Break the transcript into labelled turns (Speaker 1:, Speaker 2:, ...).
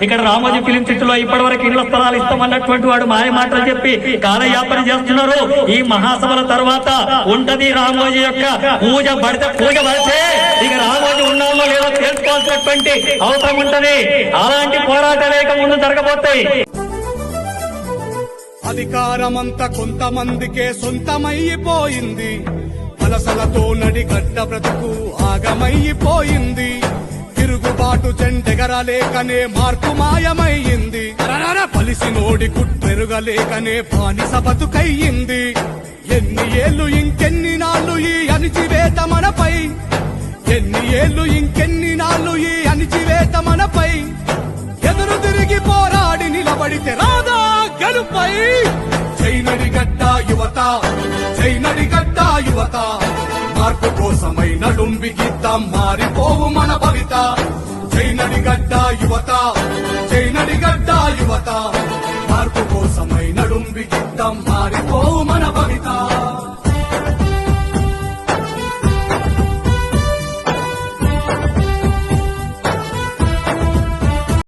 Speaker 1: ఇక్కడ రామోజీ ఫిలిం సిటీలో ఇప్పటి వరకు ఇళ్ల స్థలాలు ఇస్తామన్నటువంటి వాడు మాయ మాటలు చెప్పి కాలయాపన చేస్తున్నారు. ఈ మహాసభల తర్వాత ఉంటది రామోజీ యొక్క పూజ పడితే ఇక రామోజీ ఉన్నామో లేదో తెలుసుకోవాల్సినటువంటి అవసరం ఉంటది. అలాంటి పోరాటాలేక ముందు జరగబోతాయి.
Speaker 2: అధికారమంతా కొంతమందికే సొంతమైపోయింది. వలసలతో నడిగడ్డ బ్రతుకు ఆగమైపోయింది. తిరుగుబాటు జెండెగరలేకనే మార్పు మాయమయ్యింది. పలిసినోడి కుట్టెరుగలేకనే బానిస బతుకయ్యింది. ఎన్ని ఏళ్ళు ఇంకెన్ని నాళ్ళు ఈ అణిచివేత మనపై, ఎన్ని ఏళ్ళు ఇంకెన్ని నాళ్ళు ఈ అణిచివేత మనపై. ఎదురు తిరిగి పోరాడి నిలబడితే రాదా గెలుపై. చైనడిగడ్డ యువత, చైనడిగడ్డ యువత, మార్పు కోసమై నడుంబిగిద్దాం మారిపోవు మన భవిత. చైనడిగడ్డ యువత, చైనడిగడ్డ యువత.